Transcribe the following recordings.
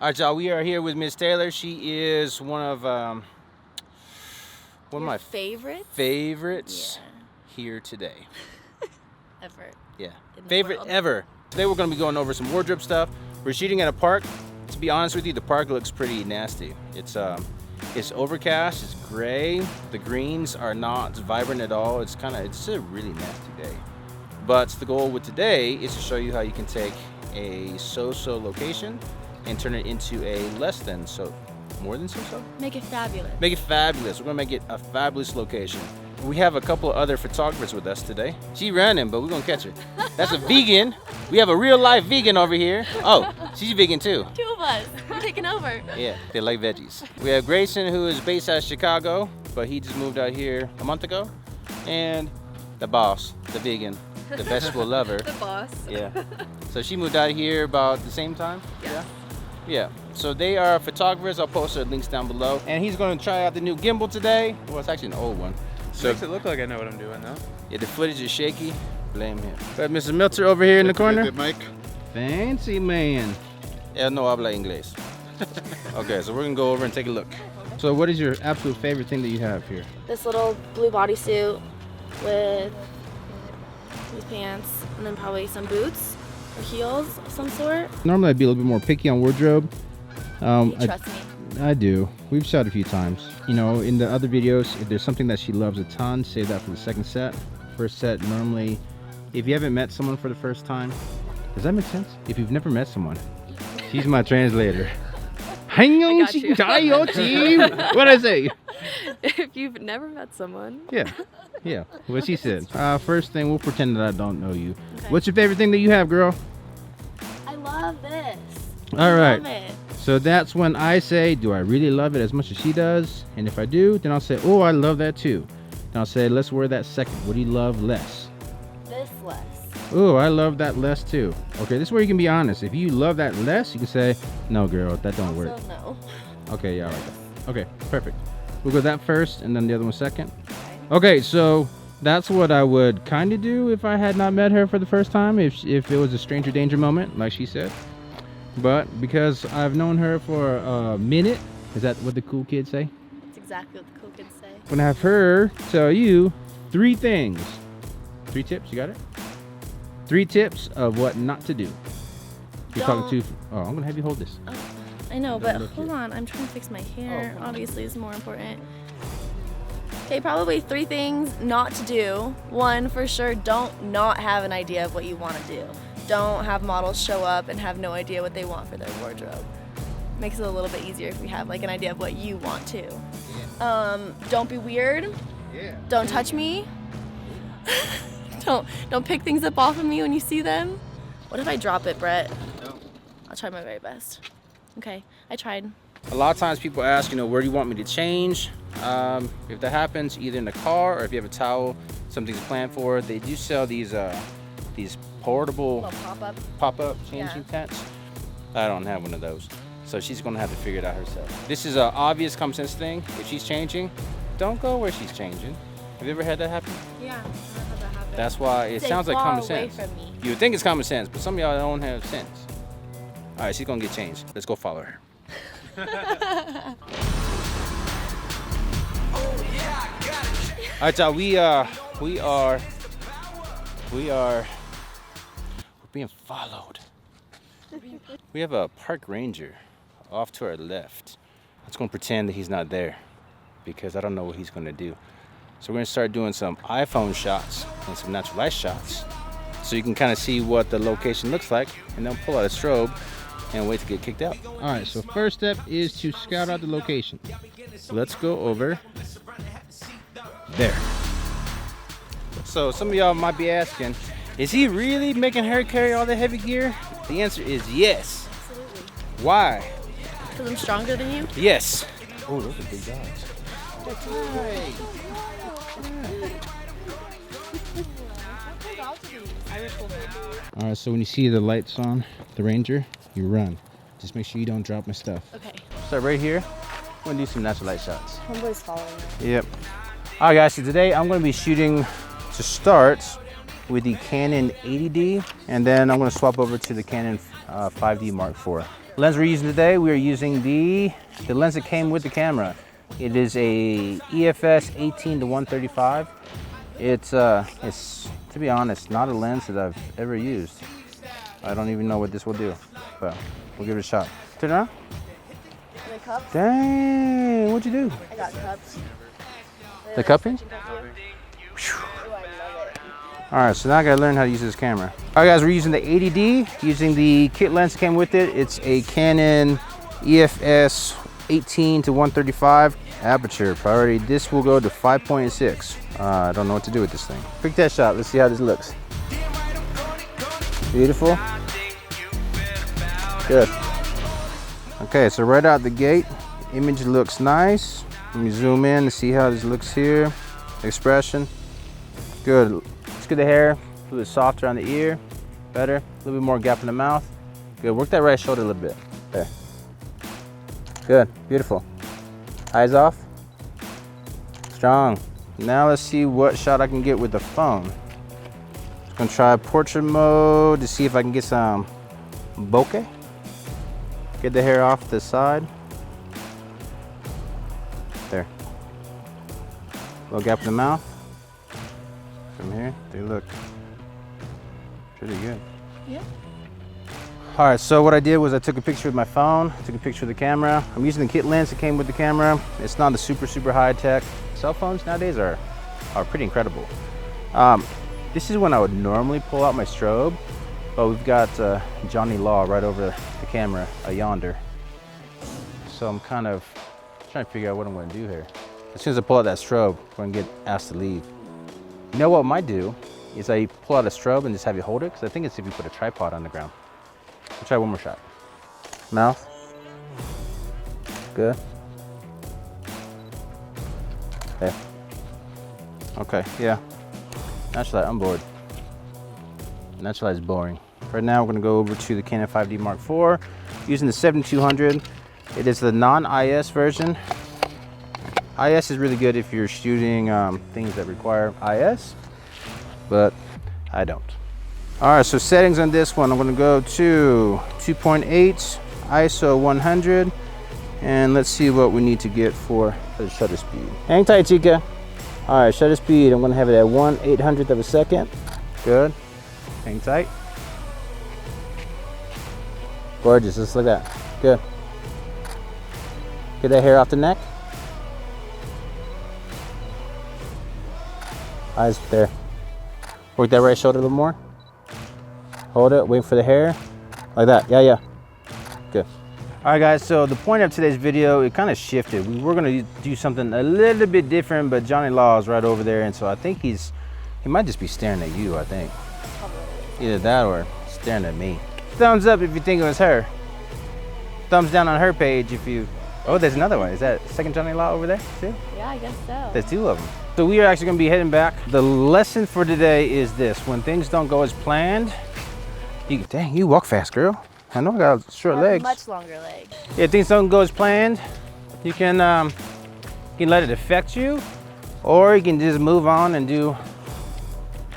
All right, y'all, we are here with Miss Taylor. She is one of my favorites here today. Ever. Yeah, favorite ever. Today we're going to be going over some wardrobe stuff. We're shooting at a park. To be honest with you, the park looks pretty nasty. It's overcast, it's gray. The greens are not vibrant at all. It's a really nasty day. But the goal with today is to show you how you can take a so-so location and turn it into a less than so, more than so-so? Make it fabulous. Make it fabulous. We're gonna make it a fabulous location. We have a couple of other photographers with us today. She running, but we're gonna catch her. That's a vegan. We have a real life vegan over here. Oh, she's vegan too. 2 of us. We're taking over. Yeah, they like veggies. We have Grayson, who is based out of Chicago, but he just moved out here a month ago. And the boss, the vegan, the vegetable lover. The boss. Yeah. So she moved out here about the same time? Yes. Yeah. So they are photographers. I'll post their links down below. And he's going to try out the new gimbal today. Well, it's actually an old one. So makes it look like I know what I'm doing though. Yeah, the footage is shaky. Blame him. Got Mr. Milter over here in the corner. Mike. Fancy man. Él no habla inglés. Okay, so we're going to go over and take a look. So what is your absolute favorite thing that you have here? This little blue bodysuit with these pants and then probably some boots or heels of some sort. Normally I'd be a little bit more picky on wardrobe. You trust me? I do. We've shot a few times. You know, in the other videos, if there's something that she loves a ton, save that for the second set. First set, normally, if you haven't met someone for the first time, does that make sense? If you've never met someone, she's my translator. Hang on, I got you. What'd I say? If you've never met someone. Yeah, what she said. First thing, we'll pretend that I don't know you. Okay. What's your favorite thing that you have, girl? I love this. All right. Love it. So that's when I say, do I really love it as much as she does? And if I do, then I'll say, oh, I love that too. Then I'll say, let's wear that second. What do you love less? This less. Oh, I love that less too. Okay, this is where you can be honest. If you love that less, you can say, no, girl, that don't work. Also, no. Okay, yeah, I like that. Okay, perfect. We'll go that first and then the other one second. Okay, so that's what I would kind of do if I had not met her for the first time, if it was a stranger danger moment, like she said. But because I've known her for a minute, is that what the cool kids say? That's exactly what the cool kids say. I'm gonna have her tell you 3 things. 3 tips, you got it? 3 tips of what not to do. You're talking to, oh, I'm gonna have you hold this. Oh, I know, but hold on, I'm trying to fix my hair. Obviously, it's more important. Okay, probably 3 things not to do. 1, for sure, don't not have an idea of what you want to do. Don't have models show up and have no idea what they want for their wardrobe. Makes it a little bit easier if we have like an idea of what you want to. Don't be weird. Yeah. Don't touch me. Don't pick things up off of me when you see them. What if I drop it, Brett? No. I'll try my very best. Okay, I tried. A lot of times people ask, you know, where do you want me to change? If that happens, either in the car or if you have a towel, something's planned for, they do sell these portable Little pop-up changing tents. I don't have one of those, so she's gonna have to figure it out herself. This is an obvious common sense thing. If she's changing, don't go where she's changing. Have you ever had that happen? Yeah, I've had that happen. That's why it Stay sounds like far common away sense. from me. You would think it's common sense, but some of y'all don't have sense. All right, she's gonna get changed. Let's go follow her. All right, y'all. We're being followed. We have a park ranger off to our left. Let's go pretend that he's not there because I don't know what he's gonna do. So we're gonna start doing some iPhone shots and some natural light shots, so you can kind of see what the location looks like, and then pull out a strobe and wait to get kicked out. All right, so first step is to scout out the location. Let's go over there. So some of y'all might be asking, is he really making her carry all the heavy gear? The answer is yes. Absolutely. Why? Because I'm stronger than you? Yes. Oh, those are big dogs. All right, so when you see the lights on, the Ranger, you run. Just make sure you don't drop my stuff. Okay. So right here, I'm gonna do some natural light shots. Homeboy's following me. Yep. All right, guys, so today I'm gonna be shooting to start with the Canon 80D, and then I'm gonna swap over to the Canon 5D Mark IV. Lens we're using today, we are using the lens that came with the camera. It is a EFS 18-135. It's to be honest, not a lens that I've ever used. I don't even know what this will do, but we'll give it a shot. Turn it around. The cups? Dang, what'd you do? I got cups. The cupping? Ooh, I love it. All right, so now I gotta learn how to use this camera. All right, guys, we're using the 80D, using the kit lens that came with it. It's a Canon EFS 18-135 aperture priority. This will go to 5.6. I don't know what to do with this thing. Quick test shot. Let's see how this looks. Beautiful. Good. Okay, so right out the gate, image looks nice. Let me zoom in to see how this looks here. Expression. Good. Let's get the hair a little bit softer on the ear. Better. A little bit more gap in the mouth. Good. Work that right shoulder a little bit. There. Good. Beautiful. Eyes off. Strong. Now let's see what shot I can get with the phone. Just gonna try portrait mode to see if I can get some bokeh. Get the hair off the side. There. Little gap in the mouth. From here, they look pretty good. Yeah. All right, so what I did was I took a picture with my phone, took a picture of the camera. I'm using the kit lens that came with the camera. It's not the super high tech. Cell phones nowadays are pretty incredible. This is when I would normally pull out my strobe, but we've got Johnny Law right over the camera yonder. So I'm kind of trying to figure out what I'm going to do here. As soon as I pull out that strobe, we're going to get asked to leave. You know what I might do is I pull out a strobe and just have you hold it, because I think it's if you put a tripod on the ground. We'll try one more shot. Mouth. Good. Okay. Okay, yeah. Naturally, I'm bored. Naturally, it's boring. Right now, we're gonna go over to the Canon 5D Mark IV using the 7200. It is the non-IS version. IS is really good if you're shooting things that require IS, but I don't. All right, so settings on this one, I'm gonna go to 2.8, ISO 100, and let's see what we need to get for the shutter speed. Hang tight, Chica. All right, shutter speed, I'm gonna have it at 1/800th of a second. Good, hang tight. Gorgeous, just like that, good. Get that hair off the neck. Eyes there. Work that right shoulder a little more. Hold it, wait for the hair. Like that, yeah. Good. All right, guys, so the point of today's video, it kind of shifted. We were gonna do something a little bit different, but Johnny Law is right over there, and so I think he might just be staring at you, I think. Either that or staring at me. Thumbs up if you think it was her. Thumbs down on her page if you... Oh, there's another one. Is that second Johnny Law over there too? Yeah, I guess so. There's two of them. So we are actually gonna be heading back. The lesson for today is this: when things don't go as planned, dang, you walk fast, girl. I know I got short legs. Much longer legs. Yeah, things don't go as planned, you can let it affect you, or you can just move on and do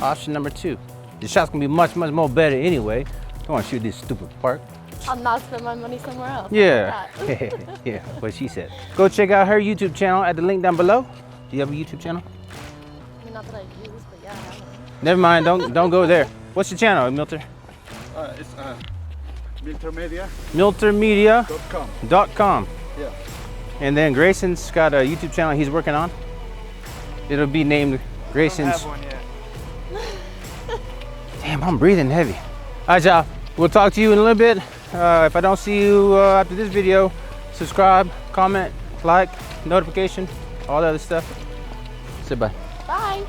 option number 2. The shot's gonna be much more better anyway. Don't want to shoot this stupid park. I'll not spend my money somewhere else. Yeah, yeah, what she said. Go check out her YouTube channel at the link down below. Do you have a YouTube channel? I mean, not that I use, but yeah, I have one. Never mind, don't go there. What's your channel, Milter? It's Miltermedia.com. Miltermedia.com. Yeah. And then Grayson's got a YouTube channel he's working on. It'll be named Grayson's. I don't have one yet. Damn, I'm breathing heavy. All right, y'all. We'll talk to you in a little bit. If I don't see you after this video, subscribe, comment, like, notification, all that other stuff. Say bye. Bye.